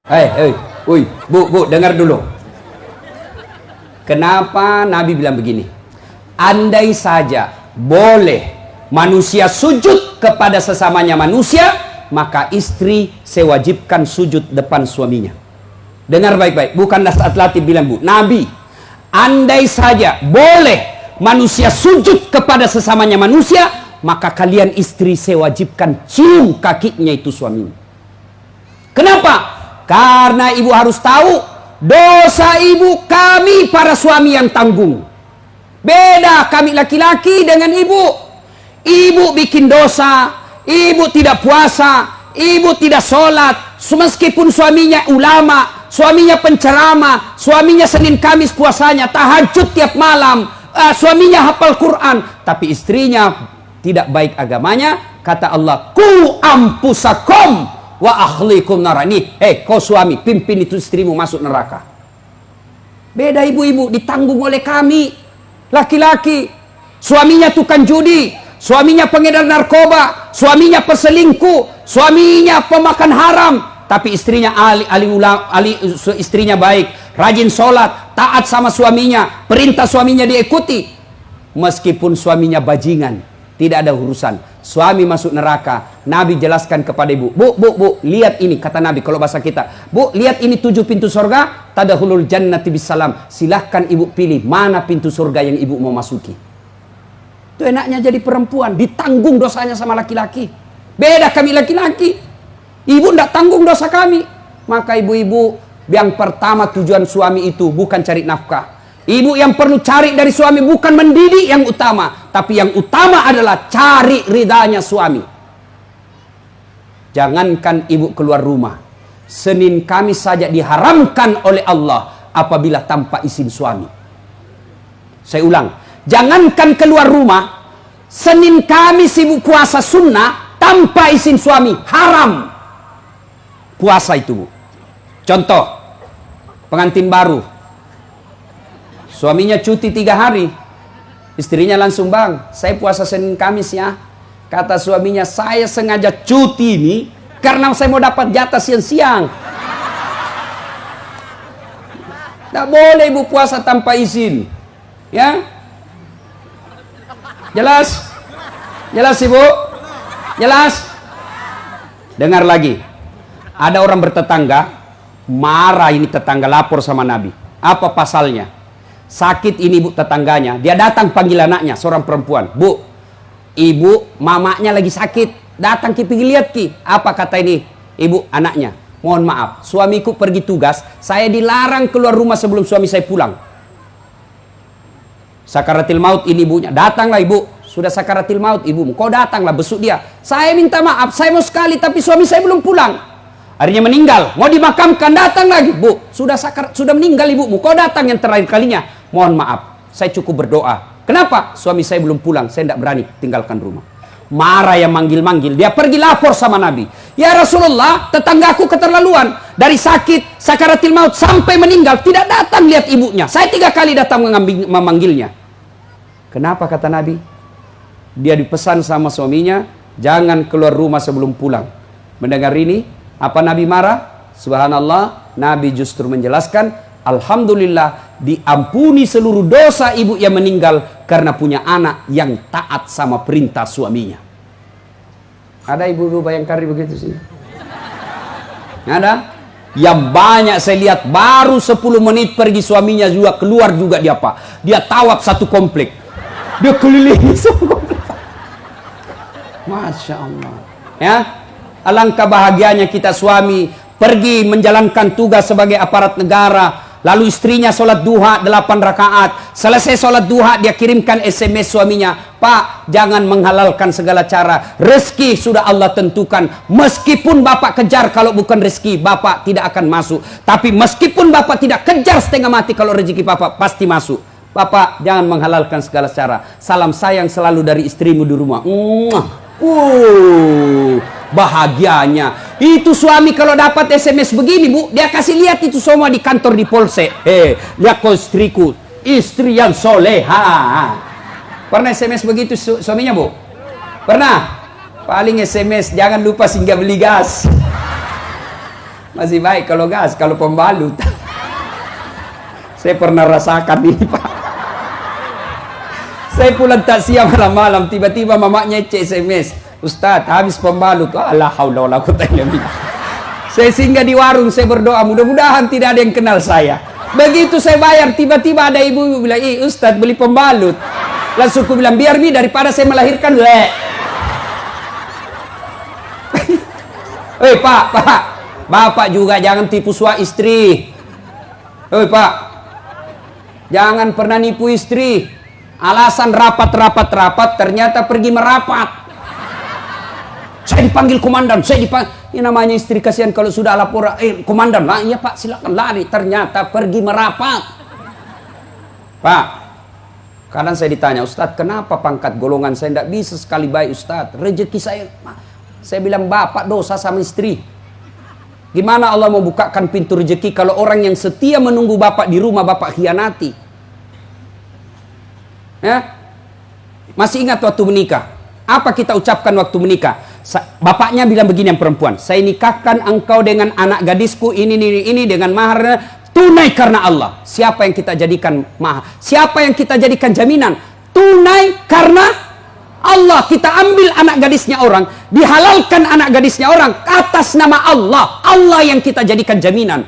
Bu, dengar dulu. Kenapa Nabi bilang begini? Andai saja boleh manusia sujud kepada sesamanya manusia, maka istri saya wajibkan sujud depan suaminya. Dengar baik-baik, bukan Nasrat Latif bilang, Bu. Nabi, andai saja boleh manusia sujud kepada sesamanya manusia, maka kalian istri saya wajibkan cium kakinya itu suaminya. Kenapa? Karena ibu harus tahu, dosa ibu kami para suami yang tanggung. Beda kami laki-laki dengan ibu. Ibu bikin dosa, ibu tidak puasa, ibu tidak sholat, meskipun suaminya ulama, suaminya penceramah, suaminya Senin Kamis puasanya, tahajud tiap malam, suaminya hafal Quran, tapi istrinya tidak baik agamanya. Kata Allah, ku ampusakum wa akhlikum narani. Kau suami, pimpin itu istrimu masuk neraka. Beda ibu-ibu, ditanggung oleh kami laki-laki. Suaminya tukang judi, suaminya pengedar narkoba, suaminya peselingkuh, suaminya pemakan haram, tapi istrinya istrinya baik, rajin sholat, taat sama suaminya, perintah suaminya diikuti. Meskipun suaminya bajingan, tidak ada urusan. Suami masuk neraka. Nabi jelaskan kepada ibu, Bu, lihat ini, kata Nabi kalau bahasa kita, Bu, lihat ini 7 pintu surga, tadkhulul jannati bisalam. Silahkan ibu pilih mana pintu surga yang ibu mau masuki. Itu enaknya jadi perempuan, ditanggung dosanya sama laki-laki. Beda kami laki-laki, ibu tidak tanggung dosa kami. Maka ibu-ibu, yang pertama tujuan suami itu bukan cari nafkah. Ibu yang perlu cari dari suami bukan mendidik yang utama, tapi yang utama adalah cari ridhanya suami. Jangankan ibu keluar rumah, Senin Kamis saja diharamkan oleh Allah apabila tanpa izin suami. Saya ulang, jangankan keluar rumah, Senin Kamis ibu puasa sunnah tanpa izin suami, haram puasa itu, Bu. Contoh, pengantin baru, suaminya cuti 3 hari, istrinya langsung, Bang, saya puasa Senin Kamis ya. Kata suaminya, saya sengaja cuti ini karena saya mau dapat jatah siang-siang. Tidak boleh ibu puasa tanpa izin, ya. Jelas? Jelas ibu? Jelas? Dengar lagi, ada orang bertetangga, marah ini tetangga, lapor sama Nabi. Apa pasalnya? Sakit ini bu tetangganya, dia datang panggil anaknya, seorang perempuan, Bu, ibu mamanya lagi sakit, datang ki pergi lihat ki. Apa kata ini ibu anaknya? Mohon maaf, suamiku pergi tugas, saya dilarang keluar rumah sebelum suami saya pulang. Sakaratil maut ini ibunya, datanglah ibu, sudah sakaratil maut ibumu, kau datanglah besuk dia. Saya minta maaf, saya mau sekali tapi suami saya belum pulang. Akhirnya meninggal, mau dimakamkan, datang lagi, Bu, sudah meninggal ibumu, kau datang yang terakhir kalinya. Mohon maaf, saya cukup berdoa. Kenapa? Suami saya belum pulang, saya tidak berani tinggalkan rumah. Marah yang manggil-manggil, dia pergi lapor sama Nabi. Ya Rasulullah, tetanggaku keterlaluan, dari sakit, sakaratil maut sampai meninggal, tidak datang lihat ibunya. Saya 3 kali datang memanggilnya. Kenapa kata Nabi? Dia dipesan sama suaminya, jangan keluar rumah sebelum pulang. Mendengar ini, apa Nabi marah? Subhanallah, Nabi justru menjelaskan, alhamdulillah diampuni seluruh dosa ibu yang meninggal karena punya anak yang taat sama perintah suaminya. Ada ibu-ibu Bayangkari begitu sih? Ada? Yang banyak saya lihat baru 10 menit pergi suaminya juga keluar juga dia Pak. Dia tawaf satu komplek. Dia kelilingi satu komplek. Masya Allah. Ya, alangkah bahagianya kita suami pergi menjalankan tugas sebagai aparat negara. Lalu istrinya sholat duha 8 rakaat. Selesai sholat duha dia kirimkan SMS suaminya, Pak, jangan menghalalkan segala cara. Rezeki sudah Allah tentukan. Meskipun Bapak kejar kalau bukan rezeki, Bapak tidak akan masuk. Tapi meskipun Bapak tidak kejar setengah mati, kalau rezeki Bapak pasti masuk. Bapak jangan menghalalkan segala cara. Salam sayang selalu dari istrimu di rumah. Bahagianya itu suami kalau dapat SMS begini Bu, dia kasih lihat itu semua di kantor di polsek. Lihat kau istriku, istri yang soleha. Pernah SMS begitu suaminya Bu? Pernah? Paling SMS jangan lupa singgah beli gas. Masih baik kalau gas, kalau pembalut. Saya pernah rasakan ini, Pak. Saya pulang takziah malam-malam, tiba-tiba mamanya SMS, Ustadz, habis pembalut. La haula wala quwwata illa billah. Saya singgah di warung, saya berdoa, mudah-mudahan tidak ada yang kenal saya. Begitu saya bayar, tiba-tiba ada ibu bilang, Ustadz beli pembalut. Langsung aku bilang, biar mi daripada saya melahirkan. Pak, Bapak juga jangan tipu suami istri. Pak, jangan pernah nipu istri. Alasan rapat, ternyata pergi merapat. Saya dipanggil komandan, ini namanya istri kasihan kalau sudah lapor, komandan, iya Pak silakan lari, ternyata pergi merapat. Pak, kadang saya ditanya, Ustadz kenapa pangkat golongan saya tidak bisa sekali baik Ustadz, rezeki saya bilang Bapak dosa sama istri. Gimana Allah mau bukakan pintu rezeki kalau orang yang setia menunggu Bapak di rumah Bapak khianati? Ya? Masih ingat waktu menikah? Apa kita ucapkan waktu menikah? Bapaknya bilang begini yang perempuan, saya nikahkan engkau dengan anak gadisku ini dengan mahar tunai karena Allah. Siapa yang kita jadikan mahar? Siapa yang kita jadikan jaminan? Tunai karena Allah. Kita ambil anak gadisnya orang, dihalalkan anak gadisnya orang atas nama Allah. Allah yang kita jadikan jaminan.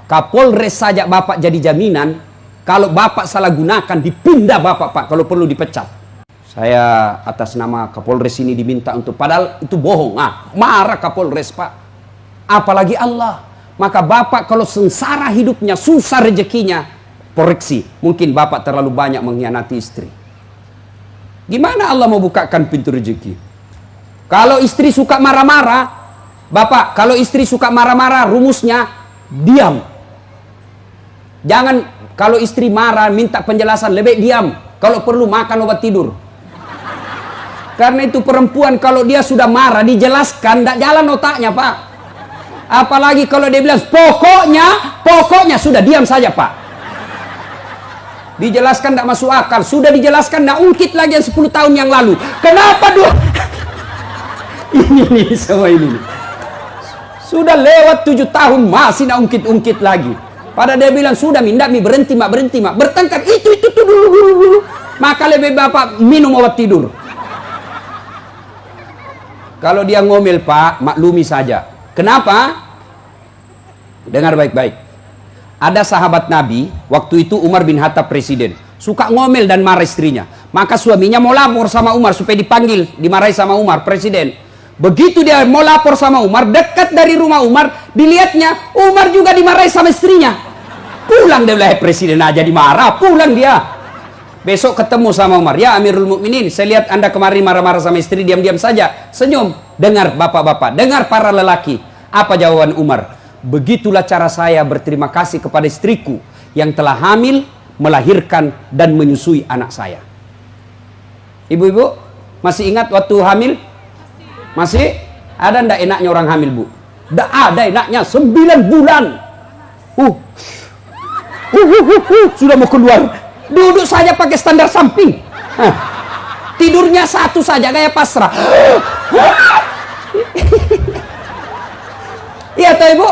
Kapolres saja Bapak jadi jaminan. Kalau Bapak salah gunakan, dipindah Bapak, Pak. Kalau perlu dipecat. Saya atas nama Kapolres ini diminta untuk, padahal itu bohong. Marah Kapolres, Pak. Apalagi Allah. Maka Bapak kalau sengsara hidupnya, susah rezekinya, koreksi. Mungkin Bapak terlalu banyak mengkhianati istri. Gimana Allah mau bukakan pintu rezeki? Kalau istri suka marah-marah, Bapak, kalau istri suka marah-marah, rumusnya diam. Jangan, kalau istri marah minta penjelasan, lebih diam. Kalau perlu makan obat tidur. Karena itu perempuan kalau dia sudah marah dijelaskan, tidak jalan otaknya, Pak. Apalagi kalau dia bilang pokoknya sudah diam saja, Pak. Dijelaskan tidak masuk akal, sudah dijelaskan tidak ungkit lagi yang 10 tahun yang lalu. Kenapa ini semua ini sudah lewat 7 tahun masih tidak ungkit-ungkit lagi. Pada dia bilang sudah berhenti mak bertengkar itu dulu. Maka lebih Bapak minum obat tidur. Kalau dia ngomel, Pak, maklumi saja. Kenapa? Dengar baik-baik. Ada sahabat Nabi, waktu itu Umar bin Khattab presiden, suka ngomel dan marah istrinya. Maka suaminya mau lapor sama Umar supaya dipanggil, dimarahi sama Umar presiden. Begitu dia mau lapor sama Umar, dekat dari rumah Umar, dilihatnya Umar juga dimarahi sama istrinya. Pulang dia bilang, presiden aja dimarah, pulang dia. Besok ketemu sama Umar, ya Amirul Mukminin, saya lihat Anda kemarin marah-marah sama istri, diam-diam saja, senyum. Dengar bapak-bapak, dengar para lelaki. Apa jawaban Umar? Begitulah cara saya berterima kasih kepada istriku yang telah hamil, melahirkan dan menyusui anak saya. Ibu-ibu masih ingat waktu hamil? Masih? Ada ndak enaknya orang hamil, Bu? Ndak ada enaknya, 9 bulan. Sudah mau keluar. Duduk saja pakai standar samping. Tidurnya satu saja kayak pasrah. Iya toh Ibu?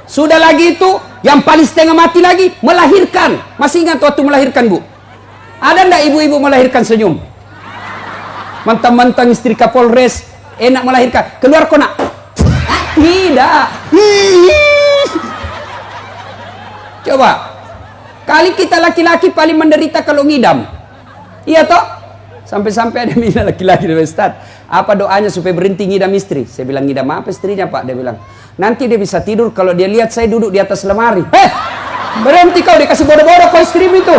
Sudah lagi itu yang paling setengah mati lagi melahirkan. Masih ingat waktu melahirkan, Bu? Ada ndak ibu-ibu melahirkan senyum? Mentang-mentang istri Kapolres enak melahirkan, keluar kona. Tidak. Coba, kali kita laki-laki paling menderita kalau ngidam. Iya toh? Sampai-sampai ada mina laki-laki dari Ustaz, apa doanya supaya berhenti ngidam istri? Saya bilang, ngidam apa istrinya, Pak? Dia bilang, nanti dia bisa tidur kalau dia lihat saya duduk di atas lemari. Berhenti kau, dikasih bodoh-bodoh kau istrimu itu.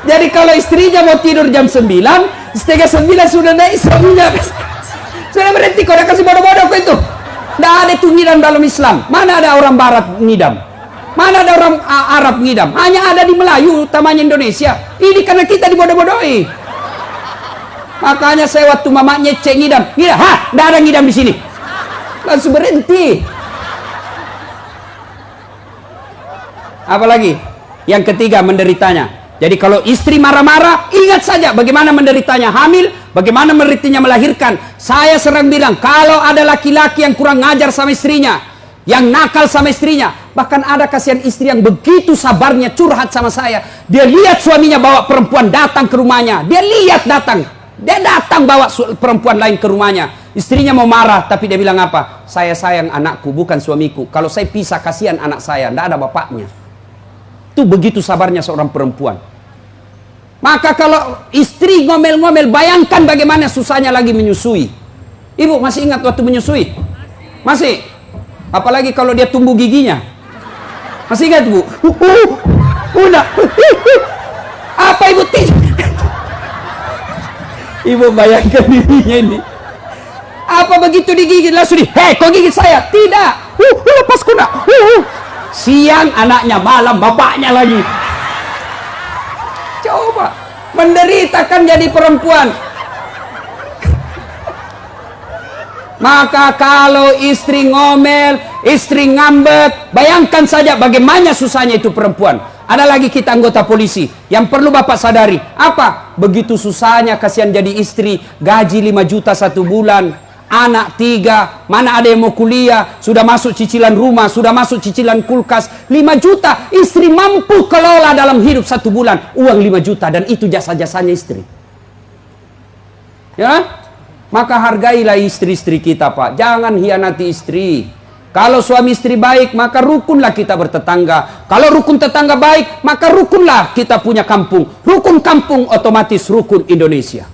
Jadi kalau istrinya mau tidur jam 9, setengah 9 sudah naik suaminya. Sudah berhenti kau, udah kasih bodoh-bodoh kau itu. Tidak ada itu ngidam dalam Islam. Mana ada orang Barat ngidam? Mana ada orang Arab ngidam? Hanya ada di Melayu, utamanya Indonesia. Ini karena kita dibodoh-bodohi. Makanya saya waktu mamanya cek ngidam, tidak ada ngidam di sini. Langsung berhenti. Apalagi? Yang ketiga menderitanya. Jadi kalau istri marah-marah, ingat saja bagaimana menderitanya hamil, Bagaimana menterinya melahirkan? Saya sering bilang, kalau ada laki-laki yang kurang ngajar sama istrinya, yang nakal sama istrinya, bahkan ada kasihan istri yang begitu sabarnya curhat sama saya. Dia lihat suaminya bawa perempuan datang ke rumahnya. Dia datang bawa perempuan lain ke rumahnya. Istrinya mau marah, tapi dia bilang apa? Saya sayang anakku, bukan suamiku. Kalau saya pisah, kasihan anak saya, tidak ada bapaknya. Itu begitu sabarnya seorang perempuan. Maka kalau istri ngomel-ngomel, bayangkan bagaimana susahnya lagi menyusui. Ibu masih ingat waktu menyusui? Masih? Apalagi kalau dia tumbuh giginya. Masih ingat, Bu? Udah. Apa ibu Ibu bayangkan dirinya ini. Apa begitu digigit langsung hei, kau gigit saya? Tidak. Lepas kena. Siang anaknya, malam bapaknya lagi. Coba, menderita kan jadi perempuan. Maka kalau istri ngomel, istri ngambek, bayangkan saja bagaimana susahnya itu perempuan. Ada lagi kita anggota polisi yang perlu Bapak sadari. Apa? Begitu susahnya kasihan jadi istri, gaji 5 juta 1 bulan, anak 3, mana ada yang mau kuliah, sudah masuk cicilan rumah, sudah masuk cicilan kulkas, 5 juta, istri mampu kelola dalam hidup 1 bulan, uang 5 juta, dan itu jasa-jasanya istri. Ya, maka hargailah istri-istri kita, Pak. Jangan hianati istri. Kalau suami istri baik, maka rukunlah kita bertetangga. Kalau rukun tetangga baik, maka rukunlah kita punya kampung. Rukun kampung otomatis rukun Indonesia.